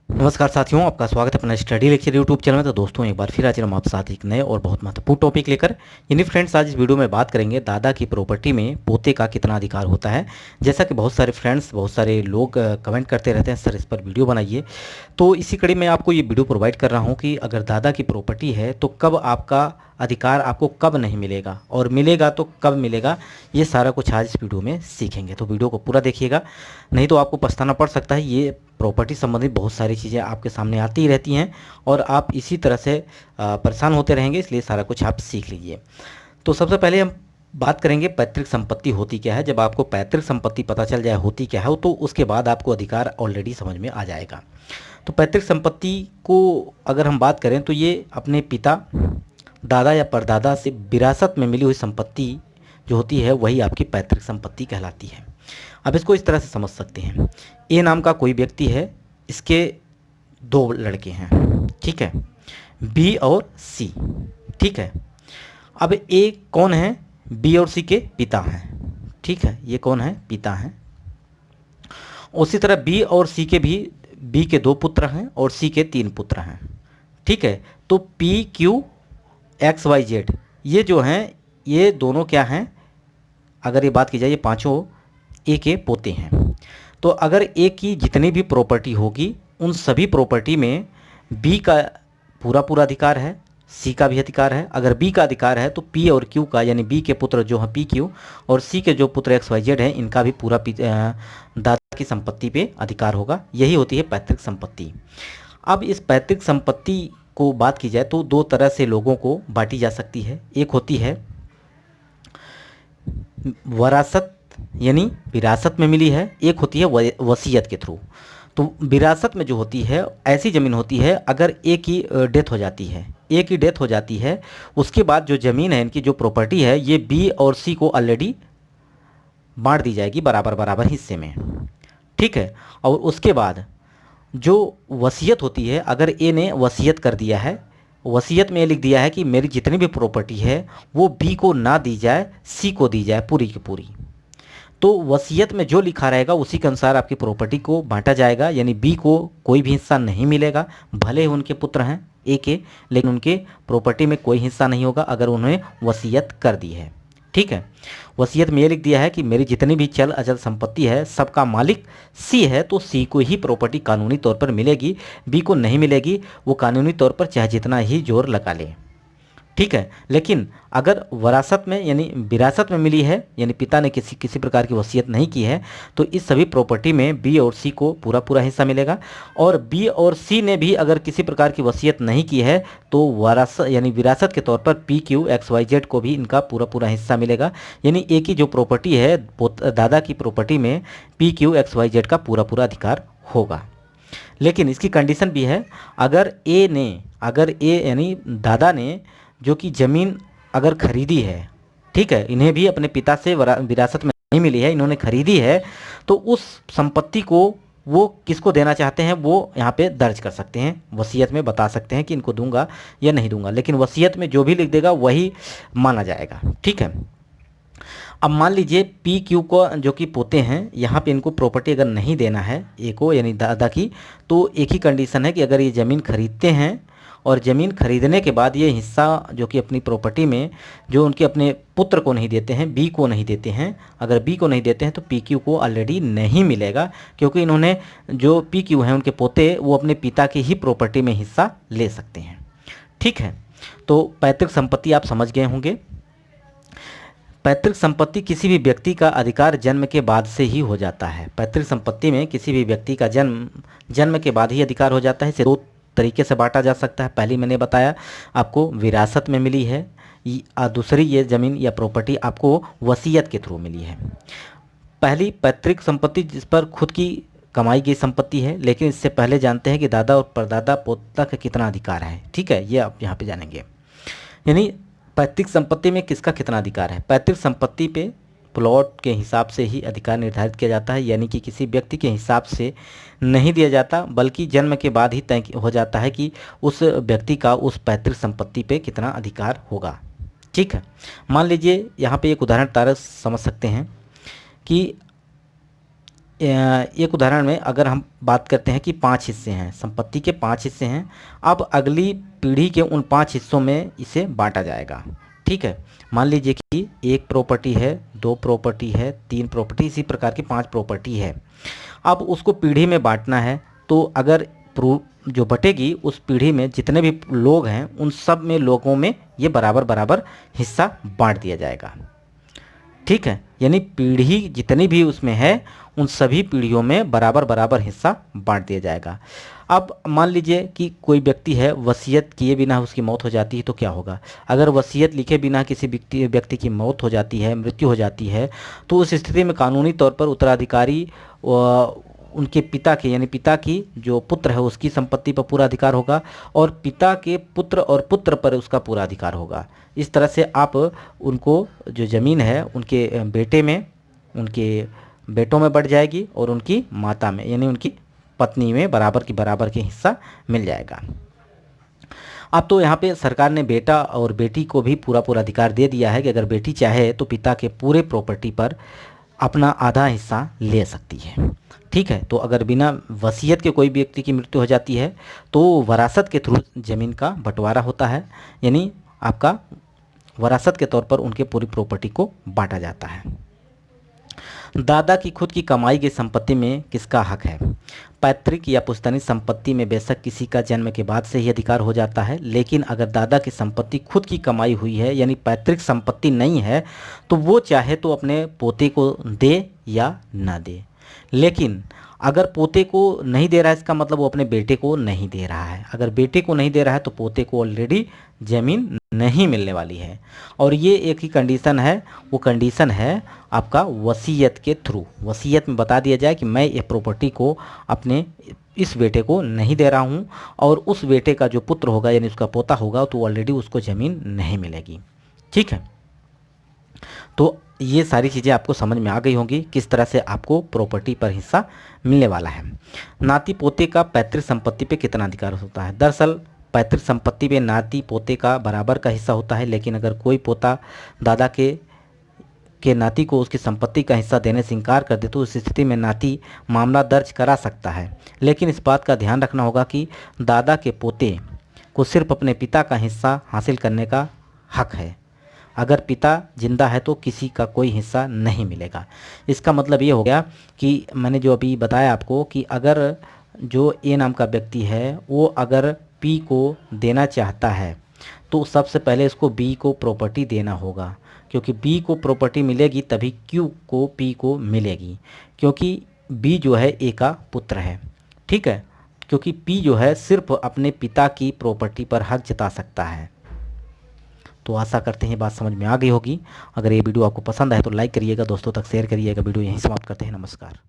नमस्कार साथियों, आपका स्वागत है अपना स्टडी लेक्चर यूट्यूब चैनल में। तो दोस्तों, एक बार फिर आज हम आपके साथ एक नए और बहुत महत्वपूर्ण टॉपिक लेकर यानी फ्रेंड्स आज इस वीडियो में बात करेंगे दादा की प्रॉपर्टी में पोते का कितना अधिकार होता है। जैसा कि बहुत सारे फ्रेंड्स, बहुत सारे लोग कमेंट करते रहते हैं, सर इस पर वीडियो बनाइए। तो इसी कड़ी में आपको ये वीडियो प्रोवाइड कर रहा हूँ कि अगर दादा की प्रॉपर्टी है तो कब आपका अधिकार आपको कब नहीं मिलेगा और मिलेगा तो कब मिलेगा, ये सारा कुछ आज इस वीडियो में सीखेंगे। तो वीडियो को पूरा देखिएगा, नहीं तो आपको पछताना पड़ सकता है। ये प्रॉपर्टी संबंधित बहुत सारी चीज़ें आपके सामने आती ही रहती हैं और आप इसी तरह से परेशान होते रहेंगे, इसलिए सारा कुछ आप सीख लीजिए। तो सबसे पहले हम बात करेंगे पैतृक संपत्ति होती क्या है। जब आपको पैतृक संपत्ति पता चल जाए होती क्या है, तो उसके बाद आपको अधिकार ऑलरेडी समझ में आ जाएगा। तो पैतृक संपत्ति को अगर हम बात करें तो ये अपने पिता, दादा या परदादा से विरासत में मिली हुई संपत्ति जो होती है वही आपकी पैतृक संपत्ति कहलाती है। अब इसको इस तरह से समझ सकते हैं, ए नाम का कोई व्यक्ति है, इसके दो लड़के हैं, ठीक है, बी और सी, ठीक है। अब ए कौन है? बी और सी के पिता हैं, ठीक है, ये कौन है? पिता हैं। उसी तरह बी और सी के भी, बी के दो पुत्र हैं और सी के तीन पुत्र हैं, ठीक है। तो P Q X Y Z ये जो हैं, ये दोनों क्या हैं? अगर ये बात की जाए, ये पांचों ए के पोते हैं। तो अगर ए की जितनी भी प्रॉपर्टी होगी उन सभी प्रॉपर्टी में बी का पूरा पूरा अधिकार है, सी का भी अधिकार है। अगर बी का अधिकार है तो पी और क्यू का, यानी बी के पुत्र जो हैं पी क्यू और सी के जो पुत्र एक्स वाई जेड हैं, इनका भी पूरा दादा की संपत्ति पे अधिकार होगा। यही होती है पैतृक संपत्ति। अब इस पैतृक संपत्ति को बात की जाए तो दो तरह से लोगों को बांटी जा सकती है। एक होती है वरासत, यानी विरासत में मिली है। एक होती है वसीयत के थ्रू। तो विरासत में जो होती है, ऐसी ज़मीन होती है अगर ए की डेथ हो जाती है, ए की डेथ हो जाती है, उसके बाद जो ज़मीन है, इनकी जो प्रॉपर्टी है, ये बी और सी को ऑलरेडी बांट दी जाएगी बराबर बराबर हिस्से में, ठीक है। और उसके बाद जो वसीयत होती है, अगर ए ने वसीयत कर दिया है, वसीयत में ये लिख दिया है कि मेरी जितनी भी प्रॉपर्टी है वो बी को ना दी जाए, सी को दी जाए पूरी की पूरी। तो वसीयत में जो लिखा रहेगा उसी के अनुसार आपकी प्रॉपर्टी को बांटा जाएगा, यानी बी को कोई भी हिस्सा नहीं मिलेगा। भले ही उनके पुत्र हैं ए के, लेकिन उनके प्रॉपर्टी में कोई हिस्सा नहीं होगा अगर उन्होंने वसीयत कर दी है, ठीक है। वसीयत में ये लिख दिया है कि मेरी जितनी भी चल अचल संपत्ति है सबका मालिक सी है, तो सी को ही प्रॉपर्टी कानूनी तौर पर मिलेगी, बी को नहीं मिलेगी। वो कानूनी तौर पर चाहे जितना ही जोर लगा ले, ठीक है। लेकिन अगर वरासत में यानी विरासत में मिली है, यानी पिता ने किसी प्रकार की वसीयत नहीं की है, तो इस सभी प्रॉपर्टी में बी और सी को पूरा पूरा हिस्सा मिलेगा। और बी और सी ने भी अगर किसी प्रकार की वसीयत नहीं की है तो वरासत यानी विरासत के तौर पर P Q X Y Z को भी इनका पूरा पूरा हिस्सा मिलेगा। यानी ए की जो प्रॉपर्टी है, दादा की प्रॉपर्टी में P Q X Y Z का पूरा पूरा अधिकार होगा। लेकिन इसकी कंडीशन भी है, अगर ए यानी दादा ने जो कि ज़मीन अगर खरीदी है, ठीक है, इन्हें भी अपने पिता से विरासत में नहीं मिली है, इन्होंने खरीदी है, तो उस संपत्ति को वो किसको देना चाहते हैं वो यहाँ पे दर्ज कर सकते हैं, वसीयत में बता सकते हैं कि इनको दूंगा या नहीं दूंगा। लेकिन वसीयत में जो भी लिख देगा वही माना जाएगा, ठीक है। अब मान लीजिए पी क्यू को जो कि पोते हैं, यहाँ पे इनको प्रॉपर्टी अगर नहीं देना है ए को यानी दादा की, तो एक ही कंडीशन है कि अगर ये ज़मीन खरीदते हैं और ज़मीन खरीदने के बाद ये हिस्सा जो कि अपनी प्रॉपर्टी में जो उनके अपने पुत्र को नहीं देते हैं, बी को नहीं देते हैं, अगर बी को नहीं देते हैं तो पी क्यू को ऑलरेडी नहीं मिलेगा, क्योंकि इन्होंने जो पी क्यू हैं उनके पोते वो अपने पिता की ही प्रॉपर्टी में हिस्सा ले सकते हैं, ठीक है। तो पैतृक संपत्ति आप समझ गए होंगे। पैतृक संपत्ति किसी भी व्यक्ति का अधिकार जन्म के बाद से ही हो जाता है। पैतृक संपत्ति में किसी भी व्यक्ति का जन्म के बाद ही अधिकार हो जाता है। इसे दो तरीके से बांटा जा सकता है। पहली मैंने बताया आपको विरासत में मिली है, दूसरी ये ज़मीन या प्रॉपर्टी आपको वसीयत के थ्रू मिली है। पहली पैतृक संपत्ति जिस पर खुद की कमाई गई संपत्ति है, लेकिन इससे पहले जानते हैं कि दादा और परदादा पोता का कितना अधिकार है, ठीक है, ये आप यहाँ पे जानेंगे। यानी पैतृक संपत्ति में किसका कितना अधिकार है। पैतृक संपत्ति पे प्लॉट के हिसाब से ही अधिकार निर्धारित किया जाता है, यानी कि किसी व्यक्ति के हिसाब से नहीं दिया जाता, बल्कि जन्म के बाद ही तय हो जाता है कि उस व्यक्ति का उस पैतृक संपत्ति पे कितना अधिकार होगा, ठीक है। मान लीजिए यहाँ पे एक उदाहरण तारा समझ सकते हैं कि एक उदाहरण में अगर हम बात करते हैं कि 5 हिस्से हैं, संपत्ति के 5 हिस्से हैं, अब अगली पीढ़ी के उन 5 हिस्सों में इसे बांटा जाएगा। ठीक है, मान लीजिए कि 1 प्रॉपर्टी है, 2 प्रॉपर्टी है, 3 प्रॉपर्टी, इसी प्रकार की 5 प्रॉपर्टी है। अब उसको पीढ़ी में बांटना है, तो अगर जो बटेगी उस पीढ़ी में जितने भी लोग हैं उन सब में लोगों में ये बराबर बराबर हिस्सा बांट दिया जाएगा। ठीक है, यानी पीढ़ी जितनी भी उसमें है उन सभी पीढ़ियों में बराबर बराबर हिस्सा बांट दिया जाएगा। अब मान लीजिए कि कोई व्यक्ति है, वसीयत किए बिना उसकी मौत हो जाती है, तो क्या होगा? अगर वसीयत लिखे बिना किसी व्यक्ति की मौत हो जाती है, मृत्यु हो जाती है, तो उस स्थिति में कानूनी तौर पर उत्तराधिकारी उनके पिता के, यानी पिता की जो पुत्र है उसकी संपत्ति पर पूरा अधिकार होगा, और पिता के पुत्र और पुत्र पर उसका पूरा अधिकार होगा। इस तरह से आप उनको जो ज़मीन है उनके बेटे में, उनके बेटों में बढ़ जाएगी, और उनकी माता में, यानी उनकी पत्नी में बराबर के हिस्सा मिल जाएगा। अब तो यहाँ पे सरकार ने बेटा और बेटी को भी पूरा अधिकार दे दिया है कि अगर बेटी चाहे तो पिता के पूरे प्रॉपर्टी पर अपना आधा हिस्सा ले सकती है। ठीक है, तो अगर बिना वसीयत के कोई व्यक्ति की मृत्यु हो जाती है तो वरासत के थ्रू ज़मीन का बंटवारा होता है, यानी आपका वरासत के तौर पर उनके पूरी प्रॉपर्टी को बांटा जाता है। दादा की खुद की कमाई की संपत्ति में किसका हक है? पैतृक या पुश्तैनी संपत्ति में बेशक किसी का जन्म के बाद से ही अधिकार हो जाता है, लेकिन अगर दादा की संपत्ति खुद की कमाई हुई है, यानी पैतृक संपत्ति नहीं है, तो वो चाहे तो अपने पोते को दे या ना दे। लेकिन अगर पोते को नहीं दे रहा है, इसका मतलब वो अपने बेटे को नहीं दे रहा है। अगर बेटे को नहीं दे रहा है तो पोते को ऑलरेडी ज़मीन नहीं मिलने वाली है। और ये एक ही कंडीशन है, वो कंडीशन है आपका वसीयत के थ्रू। वसीयत में बता दिया जाए कि मैं ये प्रॉपर्टी को अपने इस बेटे को नहीं दे रहा हूँ, और उस बेटे का जो पुत्र होगा यानी उसका पोता होगा तो ऑलरेडी उसको ज़मीन नहीं मिलेगी। ठीक है, तो ये सारी चीज़ें आपको समझ में आ गई होंगी किस तरह से आपको प्रॉपर्टी पर हिस्सा मिलने वाला है। नाती पोते का पैतृक संपत्ति पे कितना अधिकार होता है? दरअसल पैतृक संपत्ति पे नाती पोते का बराबर का हिस्सा होता है, लेकिन अगर कोई पोता दादा के नाती को उसकी संपत्ति का हिस्सा देने से इनकार कर दे तो उस स्थिति में नाती मामला दर्ज करा सकता है। लेकिन इस बात का ध्यान रखना होगा कि दादा के पोते को सिर्फ अपने पिता का हिस्सा हासिल करने का हक है। अगर पिता जिंदा है तो किसी का कोई हिस्सा नहीं मिलेगा। इसका मतलब ये हो गया कि मैंने जो अभी बताया आपको कि अगर जो ए नाम का व्यक्ति है वो अगर पी को देना चाहता है तो सबसे पहले इसको बी को प्रॉपर्टी देना होगा, क्योंकि बी को प्रॉपर्टी मिलेगी तभी क्यू को पी को मिलेगी, क्योंकि बी जो है ए का पुत्र है। ठीक है, क्योंकि पी जो है सिर्फ अपने पिता की प्रॉपर्टी पर हक जता सकता है। तो आशा करते हैं बात समझ में आ गई होगी। अगर ये वीडियो आपको पसंद आए तो लाइक करिएगा, दोस्तों तक शेयर करिएगा। वीडियो यहीं समाप्त करते हैं। नमस्कार।